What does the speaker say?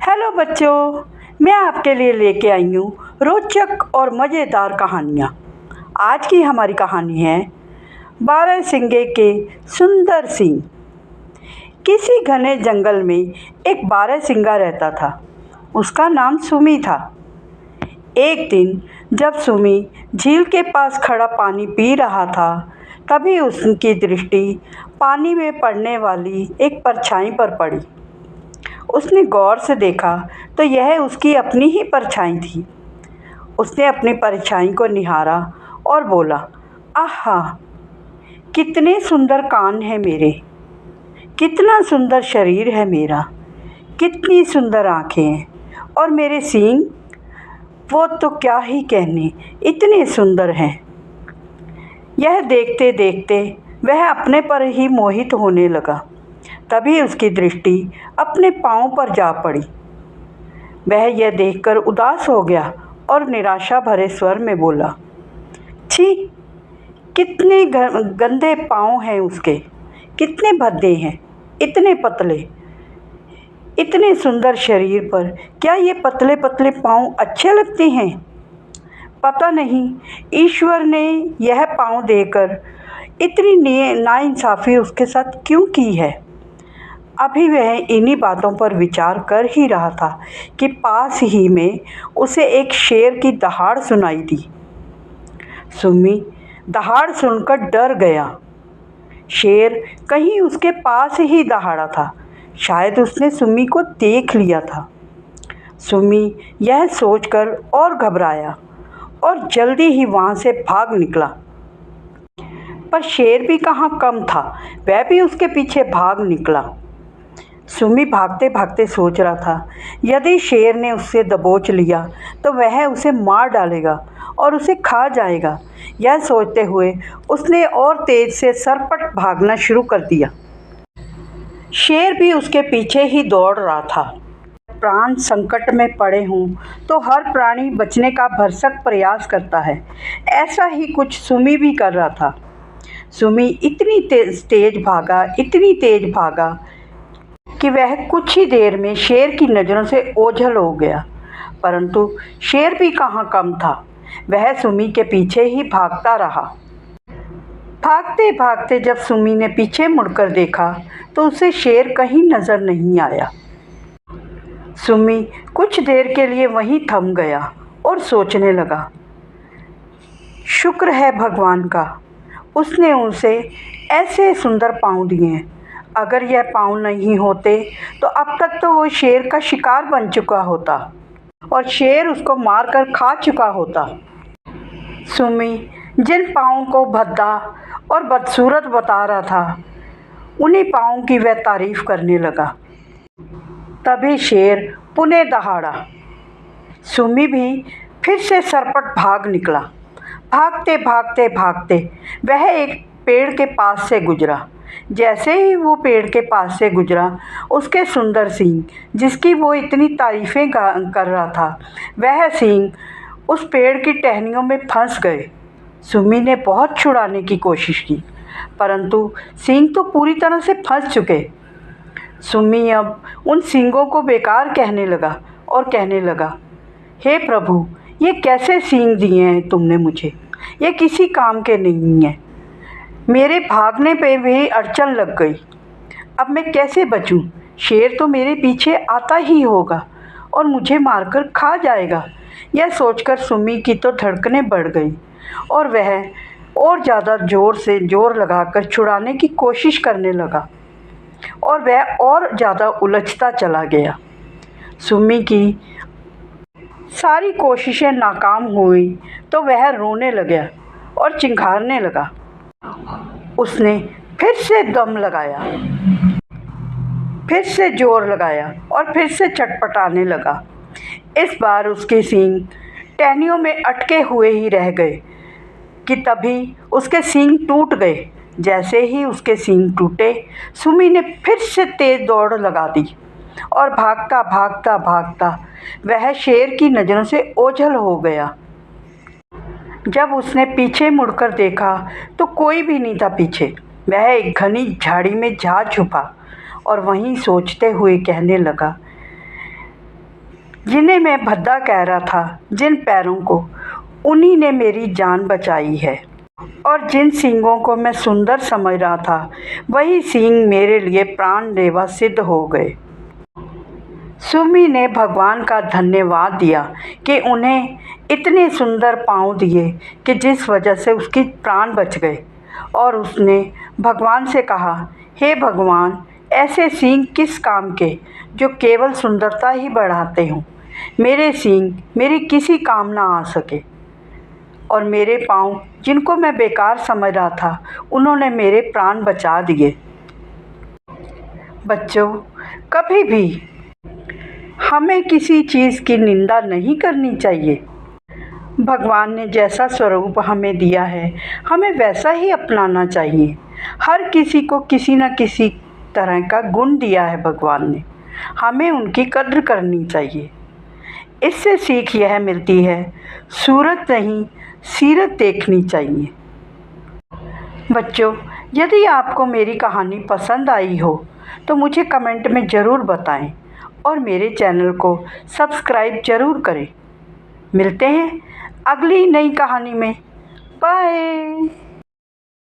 Hello बच्चों, मैं आपके लिए लेके आई हूँ रोचक और मज़ेदार कहानियाँ। आज की हमारी कहानी है बारहसिंगे के सुंदर सिंह। किसी घने जंगल में एक बारहसिंगा रहता था। उसका नाम सुमी था। एक दिन जब सुमी झील के पास खड़ा पानी पी रहा था, तभी उसकी दृष्टि पानी में पड़ने वाली एक परछाई पर पड़ी। उसने गौर से देखा तो यह उसकी अपनी ही परछाई थी। उसने अपनी परछाई को निहारा और बोला, आहा, कितने सुंदर कान हैं मेरे, कितना सुंदर शरीर है मेरा, कितनी सुंदर आँखें हैं, और मेरे सींग, वो तो क्या ही कहने, इतने सुंदर हैं। यह देखते देखते वह अपने पर ही मोहित होने लगा। तभी उसकी दृष्टि अपने पाँव पर जा पड़ी। वह यह देखकर उदास हो गया और निराशा भरे स्वर में बोला, छी, कितने गंदे पाँव हैं उसके, कितने भद्दे हैं, इतने पतले। इतने सुंदर शरीर पर क्या ये पतले पतले पाँव अच्छे लगते हैं? पता नहीं ईश्वर ने यह पाँव देकर इतनी नाइंसाफ़ी उसके साथ क्यों की है। अभी वह इन्हीं बातों पर विचार कर ही रहा था कि पास ही में उसे एक शेर की दहाड़ सुनाई दी। सुमी दहाड़ सुनकर डर गया। शेर कहीं उसके पास ही दहाड़ा था। शायद उसने सुमी को देख लिया था। सुमी यह सोचकर और घबराया और जल्दी ही वहाँ से भाग निकला। पर शेर भी कहाँ कम था, वह भी उसके पीछे भाग निकला। सुमी भागते भागते सोच रहा था, यदि शेर ने उससे दबोच लिया तो वह उसे मार डालेगा और उसे खा जाएगा। यह सोचते हुए उसने और तेज से सरपट भागना शुरू कर दिया। शेर भी उसके पीछे ही दौड़ रहा था। प्राण संकट में पड़े हों तो हर प्राणी बचने का भरसक प्रयास करता है। ऐसा ही कुछ सुमी भी कर रहा था। सुमी इतनी तेज भागा कि वह कुछ ही देर में शेर की नज़रों से ओझल हो गया। परंतु शेर भी कहाँ कम था, वह सुमी के पीछे ही भागता रहा। भागते भागते जब सुमी ने पीछे मुड़कर देखा तो उसे शेर कहीं नज़र नहीं आया। सुमी कुछ देर के लिए वहीं थम गया और सोचने लगा, शुक्र है भगवान का, उसने उसे ऐसे सुंदर पाँव दिए हैं। अगर यह पाँव नहीं होते तो अब तक तो वो शेर का शिकार बन चुका होता और शेर उसको मारकर खा चुका होता। सुमी जिन पाँवों को भद्दा और बदसूरत बता रहा था, उन्हीं पाँवों की वह तारीफ करने लगा। तभी शेर पुनः दहाड़ा। सुमी भी फिर से सरपट भाग निकला। भागते भागते वह एक पेड़ के पास से गुजरा। जैसे ही वो पेड़ के पास से गुजरा, उसके सुंदर सींग, जिसकी वो इतनी तारीफ़ें कर रहा था, वह सींग उस पेड़ की टहनियों में फंस गए। सुमी ने बहुत छुड़ाने की कोशिश की, परंतु सींग तो पूरी तरह से फंस चुके। सुमी अब उन सींगों को बेकार कहने लगा और कहने लगा, हे प्रभु, ये कैसे सींग दिए हैं तुमने मुझे? ये किसी काम के नहीं हैं। मेरे भागने पे भी अड़चन लग गई। अब मैं कैसे बचूं? शेर तो मेरे पीछे आता ही होगा और मुझे मारकर खा जाएगा। यह सोचकर सुमी की तो धड़कनें बढ़ गई और वह और ज़्यादा जोर लगाकर छुड़ाने की कोशिश करने लगा और वह और ज़्यादा उलझता चला गया। सुमी की सारी कोशिशें नाकाम हुई तो वह रोने लगा और चिंघाड़ने लगा। उसने फिर से दम लगाया, फिर से जोर लगाया और फिर से चटपटाने लगा। इस बार उसके सींग टहनियों में अटके हुए ही रह गए कि तभी उसके सींग टूट गए। जैसे ही उसके सींग टूटे, सुमी ने फिर से तेज दौड़ लगा दी और भागता वह शेर की नज़रों से ओझल हो गया। जब उसने पीछे मुड़कर देखा तो कोई भी नहीं था पीछे। वह एक घनी झाड़ी में जा छुपा और वहीं सोचते हुए कहने लगा, जिन्हें मैं भद्दा कह रहा था, जिन पैरों को, उन्हीं ने मेरी जान बचाई है। और जिन सींगों को मैं सुंदर समझ रहा था, वही सींग मेरे लिए प्राणलेवा सिद्ध हो गए। सुमी ने भगवान का धन्यवाद दिया कि उन्हें इतने सुंदर पाँव दिए कि जिस वजह से उसकी प्राण बच गए। और उसने भगवान से कहा, हे भगवान, ऐसे सींग किस काम के जो केवल सुंदरता ही बढ़ाते हों। मेरे सींग मेरी किसी काम ना आ सके, और मेरे पाँव जिनको मैं बेकार समझ रहा था, उन्होंने मेरे प्राण बचा दिए। बच्चों, कभी भी हमें किसी चीज़ की निंदा नहीं करनी चाहिए। भगवान ने जैसा स्वरूप हमें दिया है, हमें वैसा ही अपनाना चाहिए। हर किसी को किसी न किसी तरह का गुण दिया है भगवान ने, हमें उनकी कद्र करनी चाहिए। इससे सीख यह मिलती है, सूरत नहीं सीरत देखनी चाहिए। बच्चों, यदि आपको मेरी कहानी पसंद आई हो तो मुझे कमेंट में ज़रूर बताएं और मेरे चैनल को सब्सक्राइब ज़रूर करें। मिलते हैं अगली नई कहानी में। बाय।